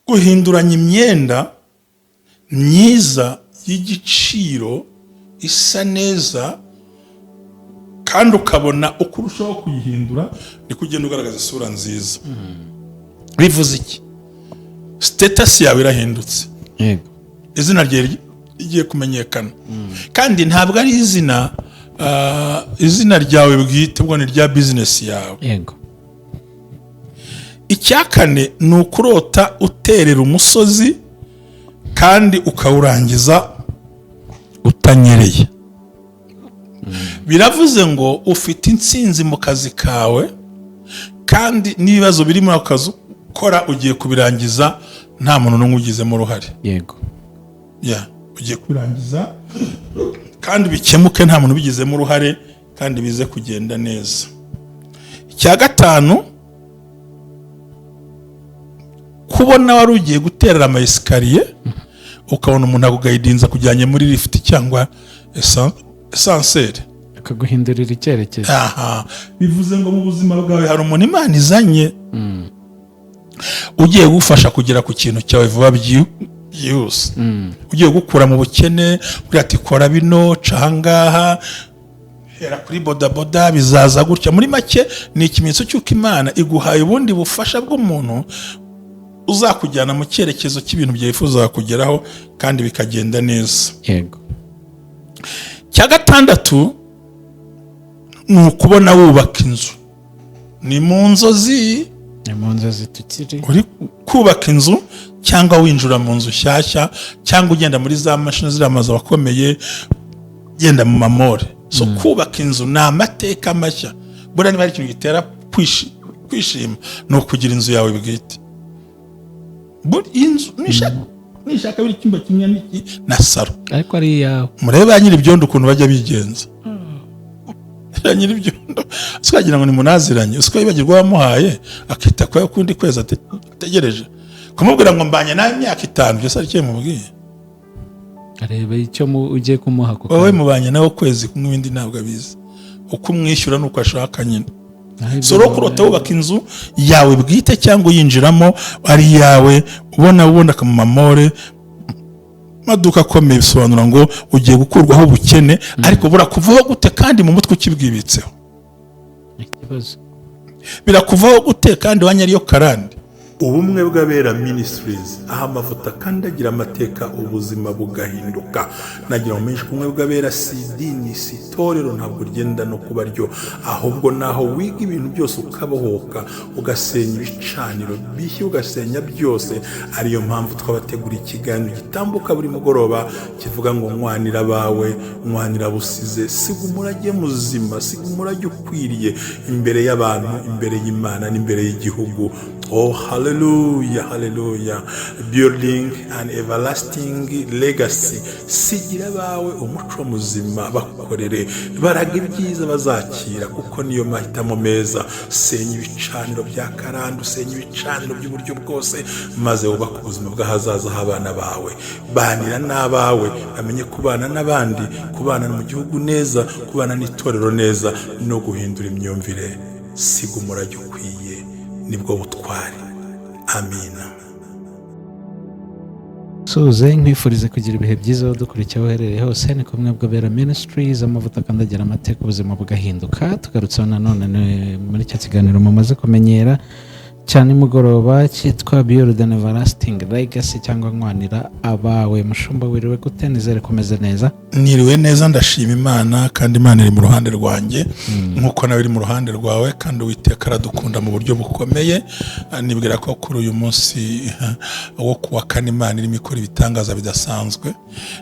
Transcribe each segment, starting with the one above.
guhinduranya imyenda myiza y'igiciro isa neza kandi ukabona uko urushaho kuyihindura ni kugenda ugaragaza isura nziza. Bivuze iki? Status yawe irahindutse, yego, izina rye rigiye kumenyekana, kandi ntabwo ari izina ryawe bwite, ubwo ni rya business yawe. Yego. Icya kane ni ukurota uterera umusozi kandi ukawurangiza utanyereye. Biravuze ngo ufite intsinzi mu kazi kawe kandi n'ibibazo biri muri ako kazi ukora ugiye kubirangiza nta muntu n'umwe ugizemo uruhare. Yego. Ugiye kubirangiza kandi bikemuke nta muntu ubigizemo uruhare kandi bize kugenda neza. Icya gatanu, kubona wari ugiye guterera ama esikariye ukabona umuntu akugayidinza kujyanye muri lift cyangwa esanseri akaguhindurira icyerekezo. Bivuze ngo mu buzima bwawe hari umuntu Imana izanye ugiye gufasha kugera ku kintu cyawe vuba byihuse. Ugiye gukura mu bukene, uri ati kora bino cangaha, hera kuri bodaboda bizaza gutya. Muri make ni ikimenyetso cy'uko Imana iguhaye ubundi bufasha bw'umuntu uzakujyana mu cyerekezo cy'ibintu byifuza kugeraho kandi bikagenda neza. Yego. Cya gatandatu ni ukubona wubaka inzu. Ni mu nzozi tukiri uri kubaka inzu cyangwa winjira mu nzu nshyashya cyangwa ugenda muri za mashini ziri amazu akomeye, genda mu mamore. So kubaka inzu ni amateka mashya. Buriya niba hari ikintu gitera kwishima ni ukugira inzu yawe bwite. Inzu nishaka biri cyumba kimwe n'iki na saro, ariko ari yawe. Murebe ba nyiri ibyondo ukuntu bajya bigenza. Nyiri ibyondo twagira ngo ni munaziranye, usko yibagirwa wamuhaye akita kwa kundi kwezi ategereje kumubwira ngo mbanye nawe imyaka 5 byose ari cyo mubwiye. Arebe icyo ugiye kumuha kuko wowe mubanye nawe kwezi kumwe ibindi ntabwo abizi. Uko umwishyura nuko ashaka nyine. Soro kurota wubaka inzu yawe bwite cyangwa uyinjiramo ari yawe, ubona akamamore maduka akomeye, bisobanura ngo ugiye gukurwaho ubukene, ariko burakuvaho gute kandi mu mutwe ukibwibitseho? Ikibazo birakuvaho gute kandi wanyariyo karande? Ubumwe bw'abera ministries, aho amavuta kandi agira amateka ubuzima bugahinduka. Nagira ngo menshi kumwe bw'abera si idini si itorero, ntabwo rigenda no kuba ryo, ahubwo naho wiga ibintu byose ukabohoka, ugasenya ibicaniro bishya, ugasenya byose. Ariyo mpamvu twabategura ikiganiro gitambuka buri mugoroba kivuga ngo mwanira bawe, mwanira busize, siga umurage muzima, siga umurage ukwiriye imbere y'abantu, imbere y'Imana n'imbere y'igihugu. Oh, hallelujah, hallelujah. Building an everlasting legacy. Sigira bawe umuco muzima, bakorere baraga ibyiza bazakira, kuko niyo mahitamo meza. Senya ibicaniro bya karande, senya ibicaniro by'uburyo bwose, maze wubaka ubuzima bw'ahazaza h'abana bawe. Banira n'abawe, bamenye kubana n'abandi, kubana mu gihugu neza, kubana n'itorero neza, no guhindura imyumvire. Siga umurage ukwiye, nibwo butwari. Amina. Suze nkwifurize kugira ibihe byiza dukurikiye aho uherereye hose. Ni kumwe bw'abera ministries, amavuta kandi agira amateka ubuzima bugahinduka. Tugarutse nanone muri cya kiganiro mumaze kumenyera cyane mugoroba cyitwa Build an Everlasting Legacy cyangwa nkwanira abawe. Mushumba wiriwe gute? Nizere kumeze neza. Niriwe neza, ndashima Imana, kandi Imana iri mu ruhande rwanjye nkuko nawe iri mu ruhande rwawe, kandi Uwiteka aradukunda mu buryo bukomeye. Nibwira ko kuri uyu munsi wo kuwa kane Imana irimo ikora ibitangaza bidasanzwe.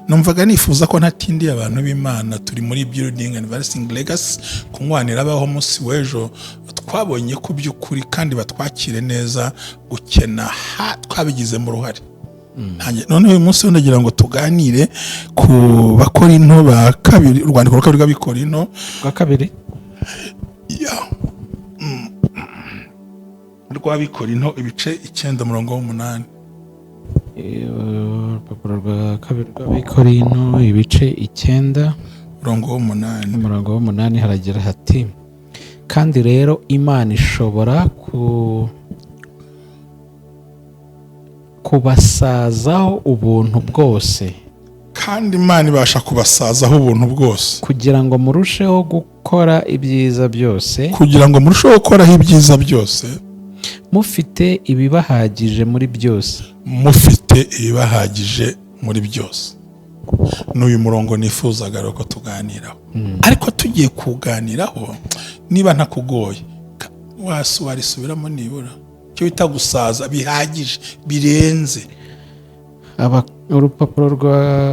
Numvaga nifuza ko ntatindiye abantu b'Imana. Turi muri Building an Everlasting Legacy, kunkwanira abaho munsi w'ejo. Twabonye ko by'ukuri kandi batwakire neza gukena twabigizemo uruhare. None uyu munsi ndagira ngo tuganire ku Bakorinto ba kabiri, urwandiko rwa Bakorinto rwa kabiri rwa Bakorinto ibice 9:8. Urupapuro rwa kabiri rwa Bakorinto ibice 9:8 haragira hati: kandi rero Imana ishobora kubasazaho ubuntu bwose, kandi Imana ibasha kubasazaho ubuntu bwose kugira ngo murusheho gukora ibyiza byose, kugira ngo murusheho gukoraho ibyiza byose, mufite ibibahagije muri byose. mufite ibibahagije muri byose. N'uyu murongo nifuzaga ko tuganiraho, ariko tugiye kuganiraho niba ntakugoye warisubiramo nibura cyo bita gusaza bihagije birenze. Urupapuro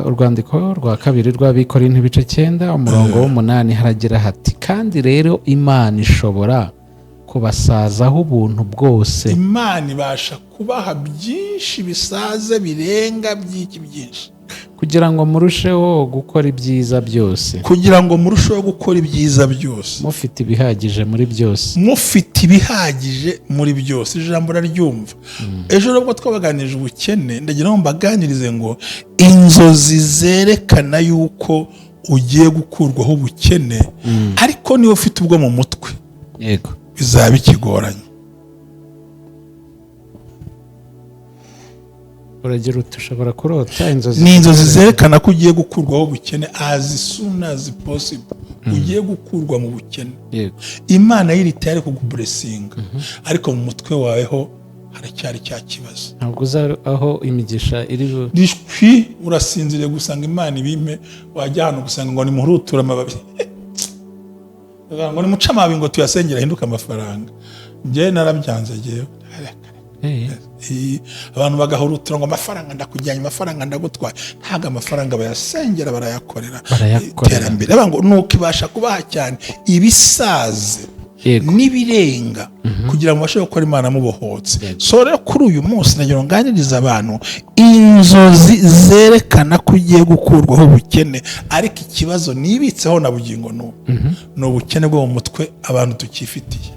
urwandiko rwa kabiri rw'Abikorinto ibice 9 umurongo w'8 haragira hati, kandi rero Imana ishobora kubasazaho ubuntu bwose. Imana ibasha kubaha byinshi bisaze birenga by'iki byinshi, kugira ngo murusheho gukora ibyiza byose, kugira ngo murusheho gukora ibyiza byose, mufite ibihagije muri byose. mufite ibihagije muri byose. Ijambo raryumva. Ejo nubwo twabaganirije ubukene, ndagira ngo mbaganirize ngo inzozi zerekana yuko ugiye gukurwaho ubukene, ariko niba ufite ubwo mu mutwe, yego, bizaba ikigoranye. uragira uti ushobora kurota inzozi. Ni inzozi zerekana ko ugiye gukurwaho ubukene as soon as possible. Ugiye gukurwa mu bukene. Yego. Imana yiri tayari kugublessinga, ariko mu mutwe waweho haracyari cya kibazo. Ntabwo uza aho imigisha iri. Rishwi urasinziriye gusanga Imana ibime, wajya hano gusanga ngo ni muhurutura amababi. Ngo ni muca amababi ngo tuyasengera hinduka amafaranga. Njye narabyanze jewe. Abantu bagahurutura ngo amafaranga ndakujyanye, amafaranga ndagutwaye. Ntago amafaranga bayasengera, barayakorera iterambere. Ngo nuko ibasha kubaha cyane ibisaze n'ibirenga kugira ngo bashe gukora Imana mubohotse. So rero kuri uyu munsi nagira ngo nganirize abantu inzozi zerekana ko ugiye gukurwaho ubukene, ariko ikibazo nibitseho na bugingo no ubukene bwo mu mutwe abantu tukifitiye.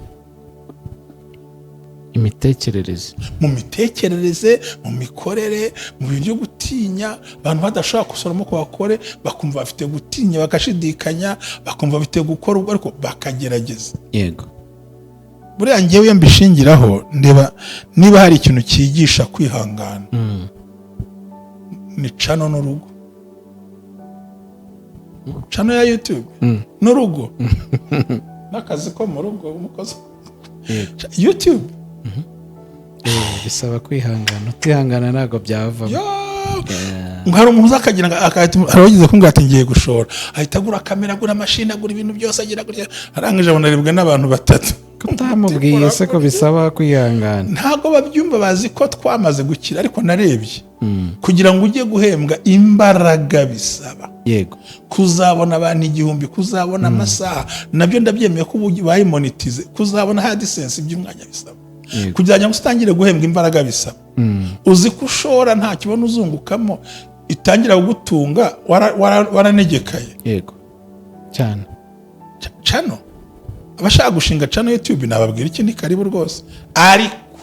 Imitekerereze, mu mitekerereze, mu mikorere, mu bintu byo gutinya. Abantu badashaka gusoramo ko bakore, bakumva bafite gutinya, bakashidikanya, bakumva bafite gukora, ariko bakagerageza. Yego. Buriya ngewe mbishingiraho ndeba niba hari ikintu cyigisha kwihangana, ni cano n'urugo. Cano ya YouTube n'urugo n'akazi ko mu rugo umukozi. YouTube bisaba kwihangana, utihangana ntago byavamo. Hari umuntu uzakagira aragize ko ngati ngiye gushora, ahita agura kamera, agura mashini, agura ibintu byose, agira gutya, arangije abonaribwa n'abantu batatu. Kutamubwiye se ko bisaba kwihangana. Ntago babyumva, bazi ko twamaze gukira, ariko narebye kugira ngo ujye guhembwa imbaraga bisaba. Yego. Kuzabona abantu 1000, kuzabona amasaha, nabyo ndabyemeye ko bayimonetize, kuzabona AdSense by'umwanya bisaba. Kugira ngo utangire guhembwa imbaraga bisaba. Uzi ko ushora nta kibona uzungukamo, itangira kugutunga waranegekaye. Yego. Cyane. Cano abashaka gushinga cano YouTube nababwira iki, ni karibu rwose, ariko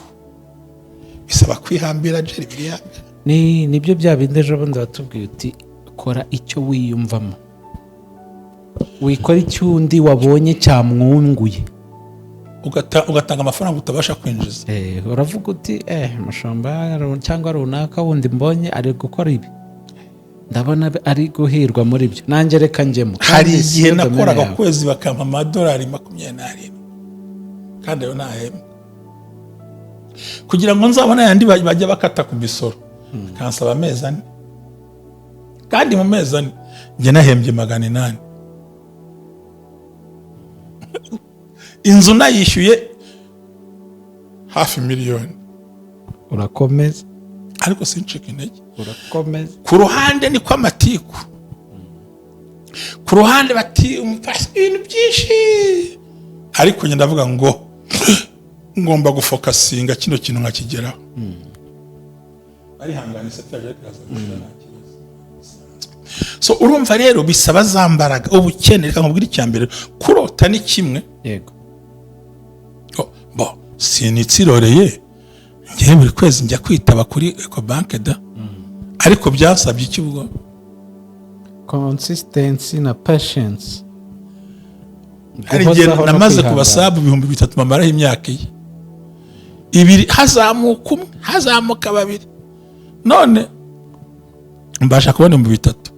bisaba kwihambira jeri biriya. Nibyo bya bindi ejo bundi watubwiye uti kora icyo wiyumvamo, wikora icyundi wabonye cyamwunguye, ugatanga amafaranga utabasha kwinjiza. Uravuga uti mushomba cyangwa runaka wundi mbonye ari gukora ibi, ndabona ari guhirwa muri byo, nanjye reka njyemo. Hari igihe nakoraga kwezi bakampa amadolari 27 kandi ayo ntahembwa, kugira ngo nzabona yandi bajya bakata ku misoro, kansaba amezi 4, kandi mu mezi 4 njye nahembye 800. Inzu nayishyuye hafi miliyoni. Urakomeza ariko sincika intege, urakomeza. Ku ruhande ni kwa matiku, ku ruhande bati umupasi ibintu byinshi, ariko njye ndavuga ngo ngomba gufokasinga kino kintu nkakigeraho. Arihangana setaje kaza gushana kibazo. So urumva rero bisaba zambaraga. Ubukene reka nkubwira icyambere, kurota ni kimwe. Yego. Bo sinitsiroreye ngiye buri kwezi njya kwitaba kuri Ecobank da, ariko byasabye iki ubwo? Consistency na patience. Hari igihe namaze kubasabu 3000 mamaraho imyaka 2 hazamuka 1, hazamuka 2, none mbasha kubona mu bitatu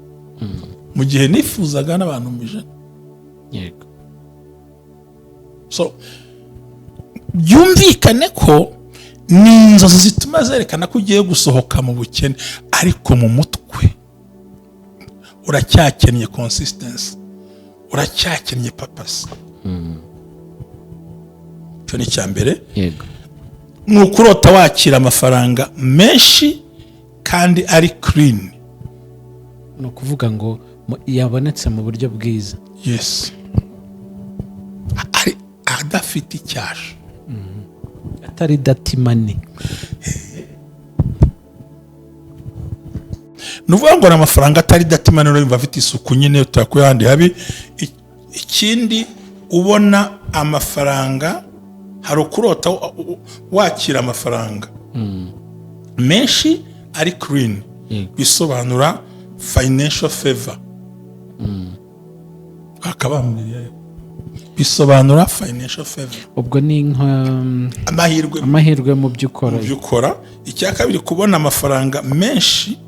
mu gihe nifuzaga n'abantu mu ijana. yego so byumvikane ko ni inzozi zituma zerekana ko ugiye gusohoka mu bukene, ariko mu mutwe uracyakennye consistency, uracyakennye purpose. cyo ni cyambere. yego ni ukurota wakira amafaranga menshi kandi ari clean. ni ukuvuga ngo yabonetse mu buryo bwiza. yes, ari adafite icyasha, atari datimani. nuvuga ngo amafaranga atari datimani no yumva afite isuku nyine utakuye handi habi. Ikindi ubona amafaranga, hari ukurota wakira amafaranga menshi ari clean, bisobanura financial favor. akabambiriye bisobanura financial favor. ubwo ni amahirwe mu byo ukora. Icya kabiri, kubona amafaranga menshi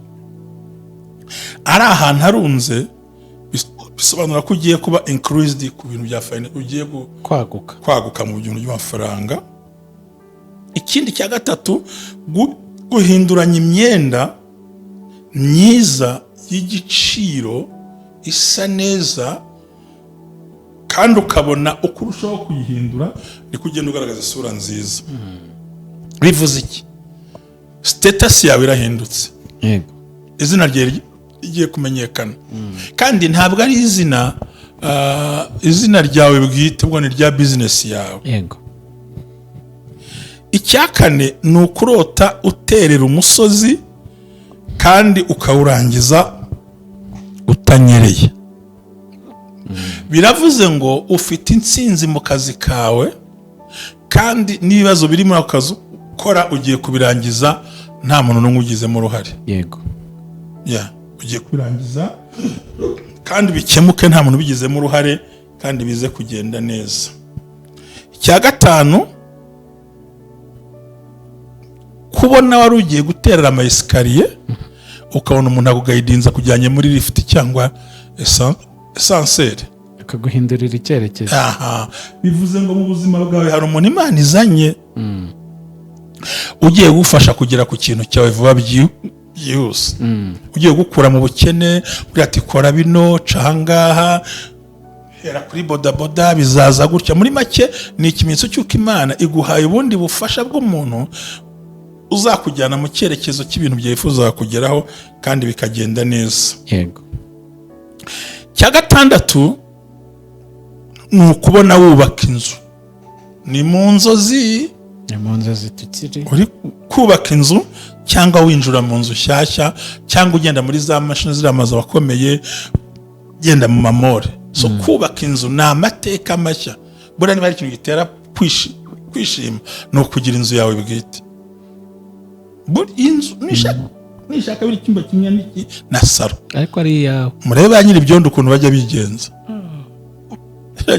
ari ahantu harunze bisobanura ko ugiye kuba increased ku bintu bya finance, ugiye kwaguka mu bintu by'amafaranga. Ikindi cya gatatu, guhinduranya imyenda myiza y'igiciro isa neza, kandi ukabona uko urushaho kuyihindura ni kugenda ugaragaza isura nziza. bivuze iki? Status yawe irahindutse, izina rye rigiye kumenyekana, kandi ntabwo ari izina ryawe bwite, ubwo ni rya business yawe. Icya kane ni ukurota uterera umusozi kandi ukawurangiza utanyereye. Biravuze ngo ufite intsinzi mu kazi kawe, kandi n'ibibazo biri muri ako kazi ukora ugiye kubirangiza nta muntu n'umwe ugizemo uruhare. Ugiye kubirangiza kandi bikemuke nta muntu ubigizemo uruhare, kandi bize kugenda neza. Icya gatanu, kubona wari ugiye guterera ama esikariye ukabona umuntu akugayidinza kujyanye muri lift cyangwa esanseri, akaguhindurira icyerekezo. bivuze ngo mu buzima bwawe hari umuntu Imana izanye ugiye gufasha kugera ku kintu cyawe vuba byihuse. ugiye gukura mu bukene, uri ati kora bino, cahangaha, hera kuri bodaboda, bizaza gutya. Muri make ni ikimenyetso cy'uko Imana iguhaye ubundi bufasha bw'umuntu uzakujyana mu cyerekezo cy'ibintu byifuza kugeraho, kandi bikagenda neza. Cya gatandatu ni ukubona wubaka inzu. Ni mu nzozi tukiri uri kubaka inzu, cyangwa winjura mu nzu nshyashya, cyangwa ugenda muri za mashini ziriya amazu akomeye, genda mu mamore. So kubaka inzu ni amateka mashya. Buriya niba ari ikintu gitera kwishima, ni ukugira inzu yawe bwite. Inzu nishaka biri cyumba kimwe n'iki na saro, ariko ari yawe. Murebe ba nyiri ibyondo ukuntu bajya bigenza.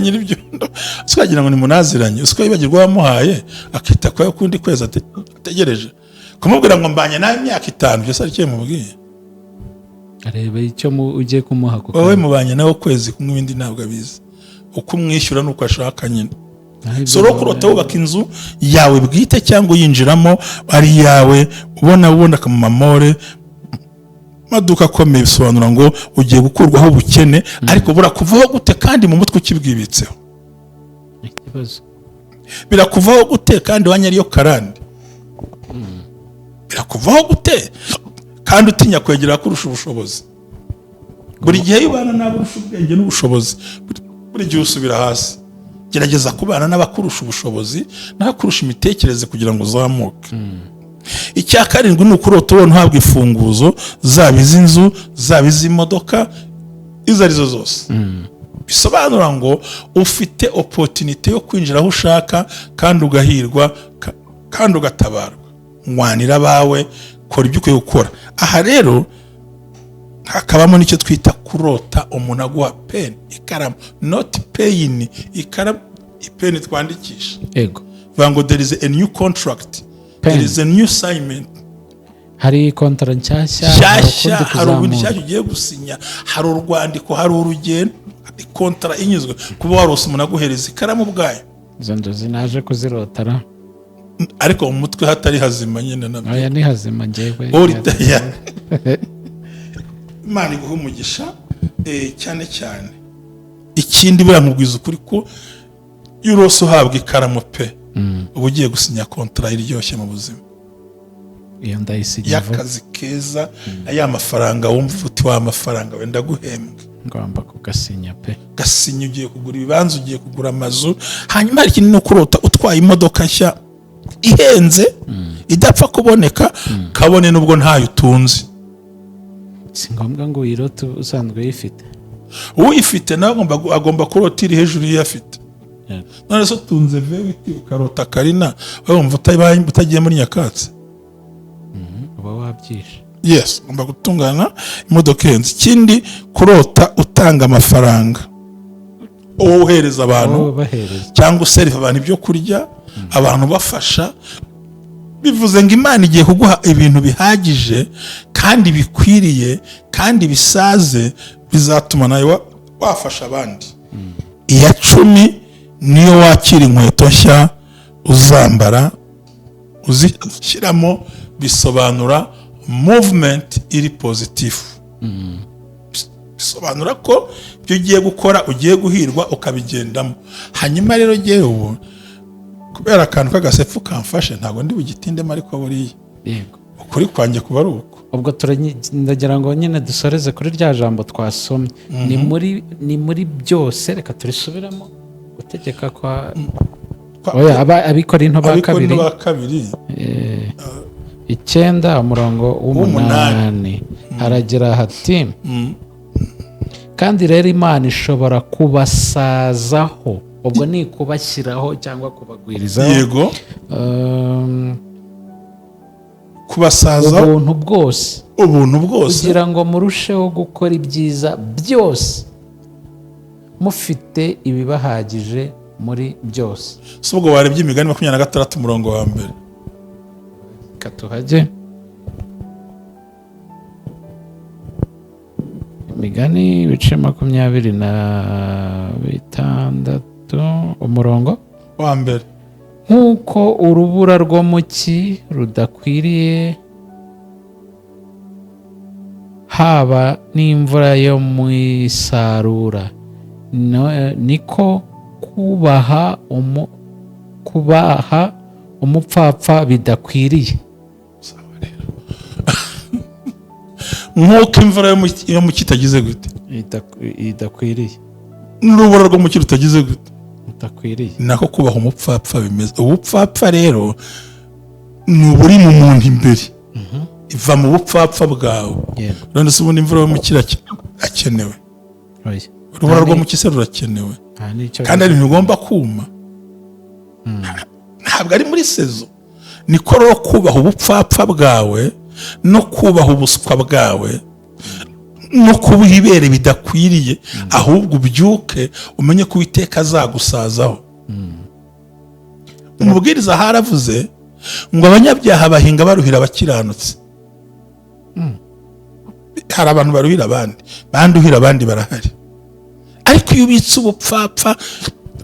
Nyiri ibyondo twagira ngo ni munaziranye, usiko yibagirwa wamuhaye akita kwa kundi kwezi ategereje kumubwira ngo mbanye nawe imyaka 5, byose ari cyo mubwiye. Areba icyo ugiye kumuha ko wowe mubanye nawe kwezi kumwe, ibindi ntabwo abizi. Uko umwishyura nuko ashaka nyine. Soro kurota wubaka inzu yawe bwite cyangwa uyinjiramo ari yawe, ubona ku mamore maduka akomeye, bisobanura ngo ugiye gukurwaho ubukene, ariko burakuvaho gute kandi mu mutwe ukibwibitseho? Ikibazo birakuvaho gute kandi wanyariyo karande? Birakuvaho gute kandi utinya kwegera kurusha ubushobozi? Buri gihe yubana n'aburusha ubwenge n'ubushobozi, buri gihe usubira hasi. Gerageza kubana n'abakurusha ubushobozi n'abakurusha imitekerereze kugira ngo uzamuke. Icya karindwi ni ukurota ubona uhabwa imfunguzo, zaba iz'inzu, zaba iz'imodoka, izo arizo zose. Bisobanura ngo ufite opportunity yo kwinjira aho ushaka, kandi ugahirwa, kandi ugatabarwa. Mwanira abawe, kora ibyo ukwiye gukora. Aha rero hakabamo nicyo twita kurota umuntu aguha pen, ikaramu, not pain, ikaramu, pen twandikisha. Yego. Vango there is a new contract, there is a new assignment. hari kontara nshyashya, hari ubundi nshyashya ugiye gusinya, hari urwandiko, hari urugendo, hari kontara inyuzwe kuba warose umuntu aguhereza ikaramu bwayo. Izo nzozi naje kuzirotara ariko mu mutwe hatari hazima nyine nabyo. Oya ni hazima njyewe. Imana iguhe umugisha cyane cyane. Ikindi biramubwiza ukuri ko Urose uhabwa ikaramu pe uba ugiye gusinya kontara iryoshye mu buzima. Iyo ndayisinya y'akazi keza, aya mafaranga wumva uti wa mafaranga wenda guhembwa, ngomba kugasinya pe. Gasinya ugiye kugura ibibanza, ugiye kugura amazu, hanyuma hari ikintu no kurota utwaye imodoka nshya ihenze idapfa kuboneka, kabone nubwo ntayo utunze. Si ngombwa ngo uyirote usanzwe uyifite. Uyifite nawe agomba kurota iri hejuru y'afite. None se utunze vewiti ukarota Karina, wumva utagiye muri nyakatsi. Uba wabyishe. Yes, ngomba gutungana imodoka ihenze. Ikindi kurota utanga amafaranga, uhereza abantu cyangwa useriva abantu ibyo kurya, abantu bafasha, bivuze ngo Imana igiye kuguha ibintu bihagije kandi bikwiriye kandi bisaze, bizatuma nawe wafasha abandi. Iya 10 niyo wakira inkweto nshya uzambara uzishyiramo, bisobanura movement iri positive. Bisobanura ko ibyo ugiye gukora ugiye guhirwa ukabigendamo. Hanyuma rero ngewe ubu kubera akantu k'agasepfu kamfashe ntabwo ndi bugitindemo, ariko buriya yego ukuri kwanjye kuba ari uko. Ubwo ndagira ngo nyine dusoreze kuri rya jambo twasomye. Ni muri byose, reka turisubiramo. Gutegeka kwa Abikorinto ba kabiri 9 umurongo w'8 haragira hati kandi rero Imana ishobora kubasazaho, ubwo ni kubashyiraho cyangwa kubagwirizaho. Yego. Kubasaza ubuntu bwose kugira ngo murusheho gukora ibyiza byose mufite ibibahagije muri byose. Si ubwo warebye Imigani 26 umurongo wa mbere. Katuhage Imigani ibice 26 umurongo wa mbere. nk'uko urubura rwo mu cyi rudakwiriye haba n'imvura yo mu isarura, niko kubaha umupfapfa bidakwiriye. Nk'uko imvura yo mu cyi itagize gute idakwiriye, n'urubura rwo mu cyi rutagize gute utakwiriye, nako kubaha umupfapfa bimeze. Ubupfapfa rero ni uburi mu muntu imbere, iva mu bupfapfa bwawe. None se ubundi imvura yo mu cyi irakenewe, urubura rwo mu cyi se rurakenewe, kandi ari ibintu ugomba kuma. Ntabwo ari muri sezo. Niko rero kubaha ubupfapfa bwawe no kubaha ubuswa bwawe no kubuha ibere bidakwiriye, ahubwo ubyuke umenye ko Uwiteka azagusazaho. Umubwiriza haravuze ngo abanyabyaha bahinga baruhira abakiranutsi. Hari abantu baruhira abandi, banduhira abandi barahari. Ariko iyo ubitse ubupfapfa,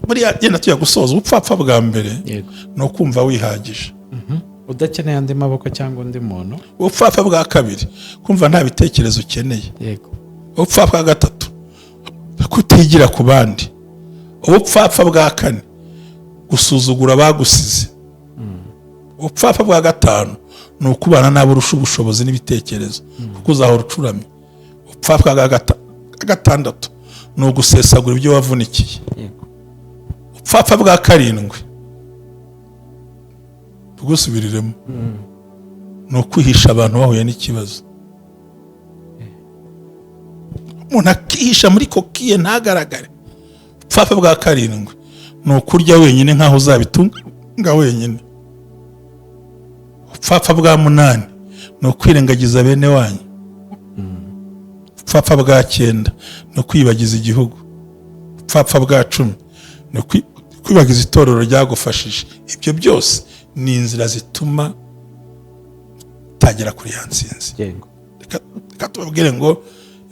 buriya genda tuya gusoza ubupfapfa bwa mbere ni ukumva wihagije, udakeneye andi maboko cyangwa undi muntu. Ubupfapfa bwa kabiri kumva nta bitekerezo ukeneye. Ubupfapfa bwa gatatu kutigira ku bandi. Ubupfapfa bwa kane gusuzugura abagusize. Ubupfapfa bwa gatanu ni ukubana nabo urusha ubushobozi n'ibitekerezo kuko uzahora ucuramye. Ubupfapfa bwa gatandatu ni ugusesagura ibyo wavunikiye. Ubupfapfa bwa karindwi tugusubiriremo ni ukwihisha abantu bahuye n'ikibazo. Umuntu akihisha muri kokiye ntagaragare. Ubupfapfa bwa karindwi ni ukurya wenyine nkaho uzabitunga wenyine. Ubupfapfa bwa 8 ni ukwirengagiza bene wanyu. Ubupfapfa bwa 9 ni ukwibagiza igihugu. Ubupfapfa bwa 10 ni kwibagiza itorero ryagufashije. Ibyo byose ni inzira zituma utagera kuri ya ntsinzi. yego Reka tubabwire ngo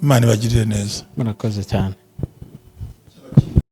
Imana ibagirire neza. murakoze cyane.